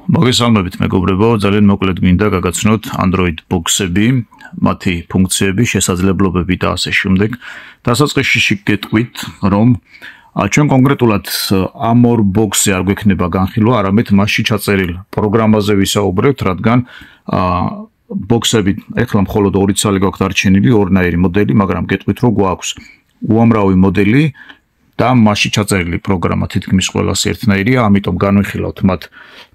მოგესალმებით მეგობრებო, ძალიან მოკლედ მინდა გაგაცნოთ Android box-ები, მათი ფუნქციები, შესაძლებლობები და ასე შემდეგ. დასაწყისში გეტყვით, რომ ჩვენ კონკრეტულად ამ ორ box-ზე არ გვექნება განხილვა, არამედ მასში ჩაწერილ პროგრამაზე ვისაუბრებთ, რადგან box-ები ეხლა მხოლოდ ორი ცალი გვაქვს დარჩენილი, ორნაირი მოდელი, მაგრამ გეტყვით, რომ გვაქვს უამრავი მოდელი და მასში ჩაწერილი პროგრამა თითქმის ყველას ერთნაირია, ამიტომ განვიხილავთ მათ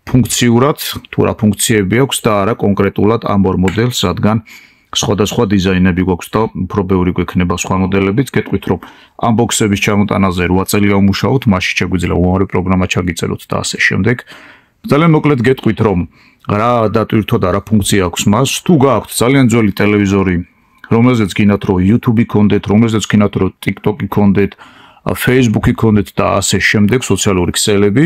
ფუნქციურად, თუ რა ფუნქციები აქვს და არა კონკრეტულად ამ ორ მოდელს, რადგან სხვადასხვა დიზაინები გვაქვს და უფრო ბევრი გვექნება სხვა მოდელებიც. გეტყვით, რომ ამ box-ების ჩამოტანაზე 8 წელია ვმუშაობთ, მასში შეგვიძლია უამრავი პროგრამა ჩაგიწეროთ და ასე შემდეგ. ძალიან მოკლედ გეტყვით, რომ რა დატვირთო და რა ფუნქცია აქვს მას. თუ გააქვთ ძალიან ძველი ტელევიზორი, რომელზეც გინდათ რომ YouTube-ი გქონდეთ, რომელზეც გინდათ რომ TikTok-ი გქონდეთ, Facebook-ი გქონდეთ და ასე შემდეგ, სოციალური ქსელები,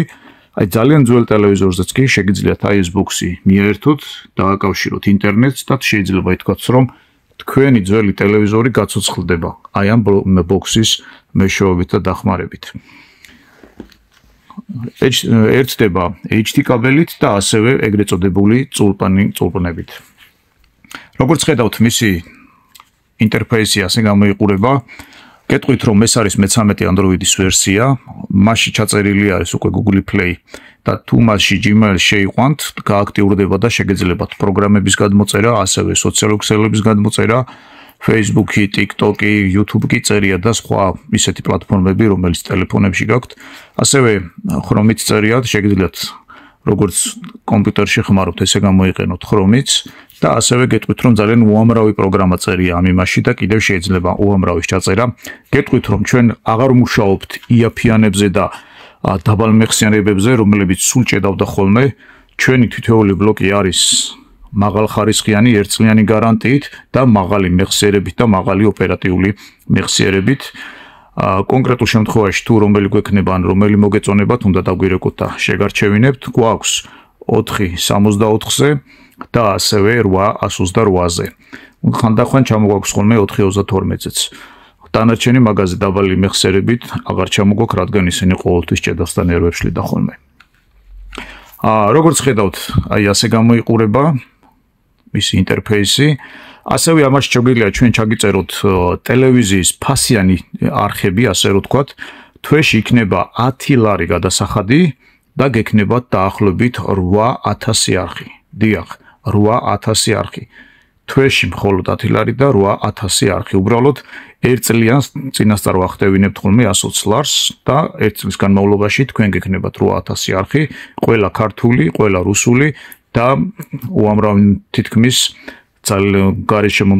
აი ძალიან ძველ ტელევიზორზეც კი შეგიძლიათ აი ეს box-ი მიაერთოთ, დააკავშიროთ ინტერნეტს და შეიძლება ითქვას, რომ თქვენი ძველი ტელევიზორი გაცოცხლდება აი ამ box-ის მეშვეობით და დახმარებით. ერთდება HD კაბელით და ასევე ეგრეთ წოდებული წულპნებით. როგორც ხედავთ, მისი ინტერფეისი ასე გამოიყურება. გეტყვით, რომ ეს არის მე-13 Android-ის ვერსია, მასში ჩაწერილი არის უკვე Google Play და თუ მასში Gmail შეიყვანთ, გააქტიურდება და შეგეძლებათ პროგრამების გადმოწერა, ასევე სოციალური ქსელების გადმოწერა, Facebook-ი, TikTok-ი, YouTube-ი წერია და სხვა ისეთი პლატფორმები, რომელიც ტელეფონებში გაქვთ. ასევე Chrome-იც წერიათ, შეგიძლიათ როგორც კომპიუტერში ხმარობთ, ესე გამოიყენოთ Chrome-იც და ასევე გეტყვით, რომ ძალიან უამრავი პროგრამა წერია ამ იმაში და კიდევ შეიძლება უამრავის ჩაწერა. გეტყვით, რომ ჩვენ აღარ მუშაობთ იაფიანებზე და დაბალმეხსიერებებზე, რომლებიც სულ ჭედავდა ხოლმე. ჩვენი თითოეული ბლოკი არის მაღალხარისხიანი ერთწლიანი გარანტიით და მაღალი მეხსიერებით და მაღალი ოპერატიული მეხსიერებით. კონკრეტულ შემთხვევაში თუ რომელი გვექნება ან რომელი მოგეწონებათ, უნდა დაგვირეკოთ და შეგარჩევინებთ. გვაქვს 4.64-ზე და ასევე 8.128-ზე. ხანდახან ჩამოგვაქვს ხოლმე 4.32-ზეც. დანარჩენი მაგაზე დაბალი მეხსიერებით აღარ ჩამოგვაქვს, რადგან ისინი ყოველთვის ჭედავს და ნერვებს შლიდა ხოლმე. როგორც ხედავთ, აი ასე გამოიყურება მისი ინტერფეისი. ასევე ამაში შეგვიძლია ჩვენ ჩაგიწეროთ ტელევიზიის ფასიანი არხები, ასე რომ ვთქვათ, თვეში იქნება 10 ლარი გადასახადი და გექნებათ დაახლოებით 8000 არხი. დიახ, 8000 არხი. თვეში მხოლოდ 10 ლარი და 8000 არხი. უბრალოდ ერთ წლიან წინასწარ ვახტევინებთ ხოლმე 120 ლარს და ერთ წლის განმავლობაში თქვენ გექნებათ 8000 არხი, ყველა ქართული, ყველა რუსული და უამრავი თითქმის გარეშემო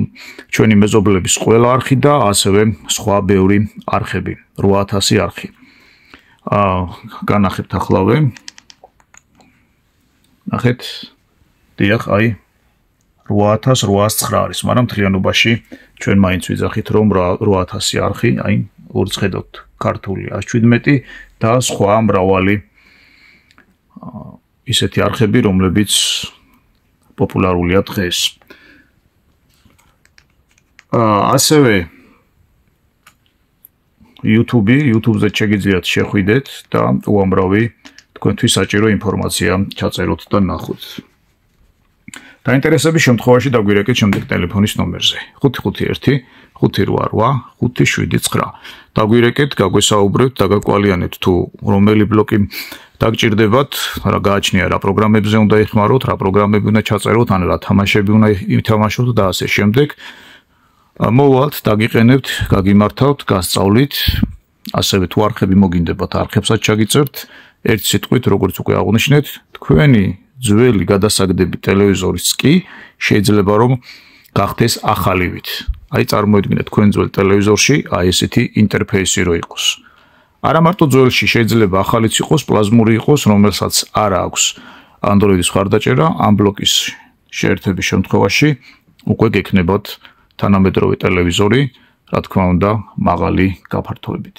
ჩვენი მეზობლების ყველა არხი და ასევე სხვა ბევრი არხები, 8000 არხი. განახებთ ახლავე. ნახეთ. დიახ, აი 8809 არის, მაგრამ მთლიანობაში ჩვენ მაინც ვიძახით, რომ 8000 არხი, აი ორიც ხედავთ, ქართული 117 და სხვა მრავალი ისეთი არხები, რომლებიც პოპულარულია დღეს. ასევე YouTube-ზე შეგიძლიათ შეხვიდეთ და უამრავი თქვენთვის საჭირო ინფორმაცია ჩაწეროთ და ნახოთ. დაინტერესების შემთხვევაში დაგვირეკეთ შემდეგ ტელეფონის ნომერზე 551 588 579. დაგვირეკეთ, გაგვესაუბრებთ, დაგაკვალიანებთ თუ რომელი ბლოკი დაგჭირდებათ, რა გააჩნია, რა პროგრამებზე უნდა იხმაროთ, რა პროგრამები უნდა ჩაწეროთ, ან რა თამაშები უნდა ითამაშოთ და ასე შემდეგ. მოვალთ, დაგიყენებთ, გაგიმართავთ, გასწავლით, ასევე თუ არხები მოგინდებათ, არხებსაც ჩაგიწერთ. ერთ სიტყვით, როგორც უკვე აღვნიშნეთ, თქვენი ძველი გადასაგდები ტელევიზორის კი შეიძლება რომ გახდეს ახალივით. აი წარმოიდგინეთ თქვენ ძველ ტელევიზორში აი ესეთი ინტერფეისი რო იყოს. არა მარტო ძველში შეიძლება ახალიც იყოს, პლაზმური იყოს, რომელსაც არ აქვს Android-ის ხარდაჭერა, ამ ბლოკის შეერთების შემთხვევაში უკვე გექნებათ თანამედროვე ტელევიზორი, რა თქმა უნდა, მაღალი გაფართოებით.